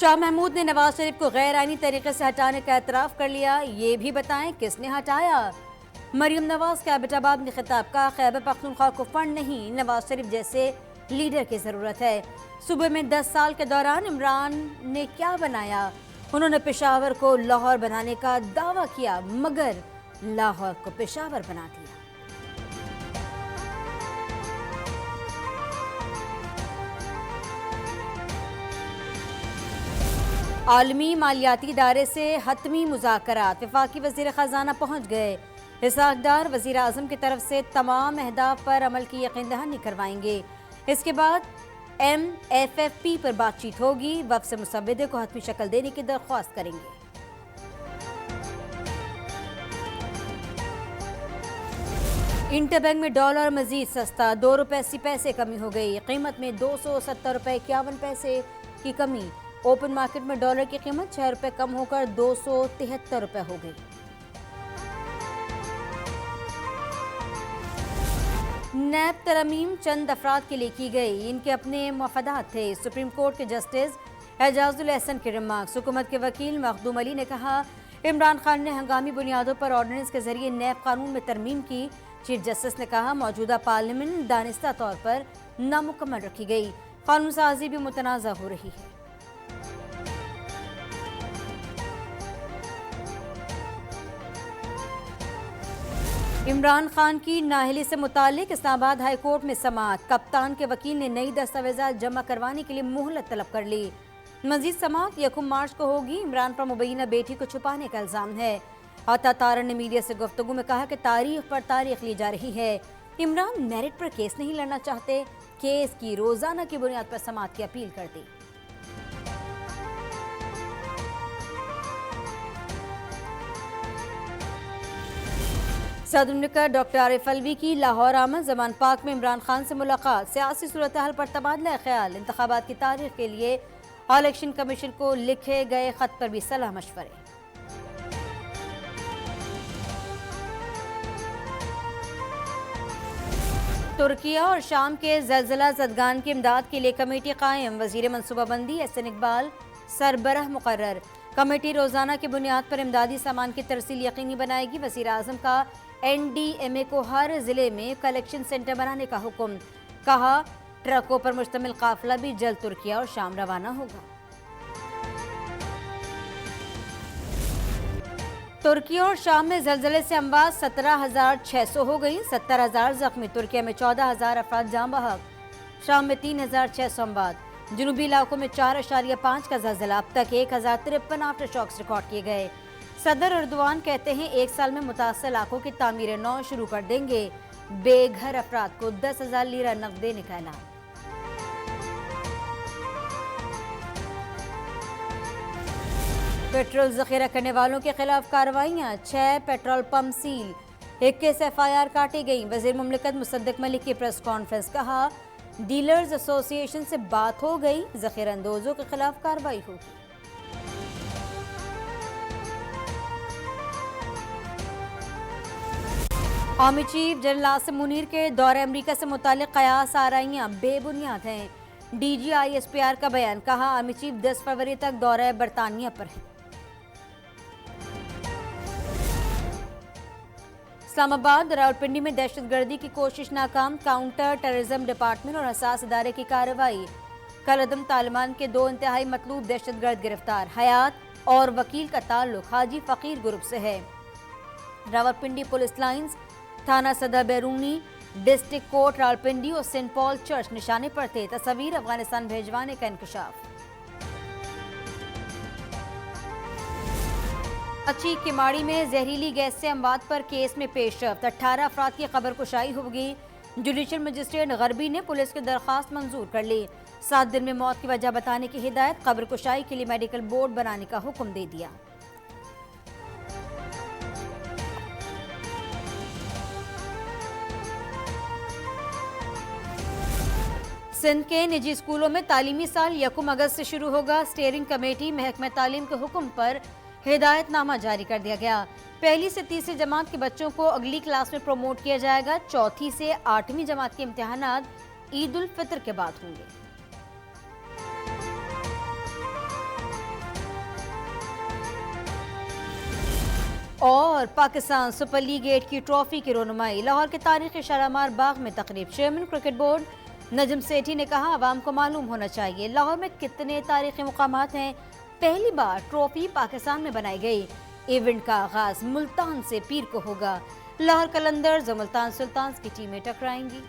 शाह महमूद ने नवाज शरीफ को गैर आईनी तरीके से हटाने का एतराफ़ कर लिया। ये भी बताएं किसने हटाया। मरियम नवाज का एबटाबाद में खिताब का, खैबर पख्तूनख्वा को फंड नहीं, नवाज शरीफ जैसे लीडर की ज़रूरत है। सूबे में 10 साल के दौरान इमरान ने क्या बनाया। उन्होंने पेशावर को लाहौर बनाने का दावा किया, मगर लाहौर को पेशावर बना दिया। आलमी मालियाती इदारे से हतमी मुज़ाकरात, वफाकी वज़ीर ख़जाना पहुँच गए। इसाक़दार वज़ीर आज़म की तरफ से तमाम अहदाफ पर अमल की यकीन दहानी करवाएंगे। इसके बाद MFFP पर बातचीत होगी। वफ़द से मुसव्विदे को हतमी शक्ल देने की दरख्वास्त करेंगे। इंटरबैंक में डॉलर मजीद सस्ता, 2 रुपये 80 पैसे कमी हो गई। कीमत में 270 रुपये 51 पैसे की कमी। ओपन मार्केट में डॉलर की कीमत 6 रुपये कम होकर 273 रुपये हो गई। नैब तरमीम चंद अफराद के लिए की गई, इनके अपने मफादात थे। सुप्रीम कोर्ट के जस्टिस एजाजुल एहसन के रिमार्क्स। हुकूमत के वकील मखदूम अली ने कहा, इमरान खान ने हंगामी बुनियादों पर ऑर्डिनेंस के जरिए नैब कानून में तरमीम की। चीफ जस्टिस ने कहा, मौजूदा पार्लियामेंट दानिस्ता तौर पर नामुकम्मल रखी गई, कानून साजी भी मुतनाज़ा हो रही है। इमरान खान की नाअहली से मुतालिक इस्लामाबाद हाई कोर्ट में समाअत। कप्तान के वकील ने नई दस्तावेज़ात जमा करवाने के लिए मोहलत तलब कर ली। मजीद समाअत 1 मार्च को होगी। इमरान पर मुबैना बेटी को छुपाने का इल्ज़ाम है। अता तारन ने मीडिया से गुफ्तगू में कहा कि तारीख पर तारीख ली जा रही है। इमरान मेरिट पर केस नहीं लड़ना चाहते। केस की रोज़ाना की बुनियाद पर समाअत की अपील कर दी। सदर मुमलिकत डॉक्टर आरिफ अलवी की लाहौर आमद। ज़मान पाक में इमरान खान से मुलाकात। सियासी सूरत हाल पर तबादला ख्याल। इंतखाबात की तारीख के लिए इलेक्शन कमीशन को लिखे गए खत पर भी सलाह मशवरे। तुर्किया और शाम के ज़लज़ला ज़दगान की इमदाद के लिए कमेटी कायम। वज़ीर मनसूबाबंदी एहसन इकबाल सरबराह मुकर्रर। कमेटी रोज़ाना की बुनियाद पर इमदादी सामान की तरसील यकीनी बनाएगी। वज़ीर आज़म का NDMA को हर ज़िले में कलेक्शन सेंटर बनाने का हुक्म। कहा, ट्रकों पर मुश्तमिल काफिला भी जल्द तुर्किया और शाम रवाना होगा। तुर्किया और शाम में ज़लज़ले से अमवात 17,600 हो गई, 70,000 जख्मी। तुर्किया में 14,000 अफराद जाँ बहक, शाम में 3,600 अमवात। जनूबी इलाकों में 4.5 का ज़लज़ला। अब तक 1,053 आफ्टर शॉक्स रिकॉर्ड किए गए। सदर एर्दोआन कहते हैं 1 साल में मुतासर इलाकों की तामीर नौ शुरू कर देंगे। बेघर अफराद को 10,000 लीरा नकद देने का ऐलान। पेट्रोल जखीरा करने वालों के खिलाफ कार्रवाइयाँ। 6 पेट्रोल पंप सील, 21 FIR काटी गई। वज़ीर मुमलिकत मुसद्दिक मलिक की प्रेस कॉन्फ्रेंस। कहा, डीलर्स एसोसिएशन से बात हो गई, जखीरा अंदोजों के खिलाफ कार्रवाई होगी। Army chief general Asim Munir के दौरे अमरीका से मुतालिक कयास आराइयाँ बेबुनियाद हैं। DG ISPR का बयान। कहा, आर्मी चीफ 10 फरवरी तक दौरे बरतानिया पर है। इस्लामाबाद रावलपिंडी में दहशतगर्दी की कोशिश नाकाम। काउंटर टेररिज्म डिपार्टमेंट और हसास इदारे की कार्रवाई। कलअदम तालिबान के 2 इंतहाई मतलूब दहशतगर्द गिरफ्तार। हयात और वकील का ताल्लुक हाजी फकीर ग्रुप से है। रावलपिंडी पुलिस लाइंस, थाना सदर बैरूनी, डिस्ट्रिक्ट कोर्ट रावलपिंडी और सेंट पॉल चर्च निशाने पर थे। तस्वीर अफगानिस्तान भेजवाने का इंकशाफ। अच्छी किमाड़ी में जहरीली गैस से अमवात पर केस में पेशरफ्त। 18 अफराद की खबर कुशाई होगी। जुडिशल मजिस्ट्रेट गरबी ने पुलिस की दरख्वास्त मंजूर कर ली। 7 दिन में मौत की वजह बताने की हिदायत। खबर कुशाई के लिए मेडिकल बोर्ड बनाने का हुक्म दे दिया। सिंध के निजी स्कूलों में तालीमी साल 1 अगस्त से शुरू होगा। स्टीयरिंग कमेटी महकमा तालीम के हुक्म पर हिदायतनामा जारी कर दिया गया। पहली से तीसरी जमात के बच्चों को अगली क्लास में प्रमोट किया जाएगा। चौथी से 8वीं जमात के इम्तिहानात ईद उल फितर के बाद होंगे। और पाकिस्तान सुपर लीग 8 की ट्रॉफी की रोनुमाई लाहौर के तारीखी शालामार बाग में तकरीब। Chairman cricket board Najam Sethi ने कहा, आवाम को मालूम होना चाहिए लाहौर में कितने तारीखी मुकामात हैं। पहली बार ट्रॉफी पाकिस्तान में बनाई गई। इवेंट का आगाज मुल्तान से पीर को होगा। लाहौर कलंदर्स और मुल्तान सुल्तान्स की टीमें टकराएंगी।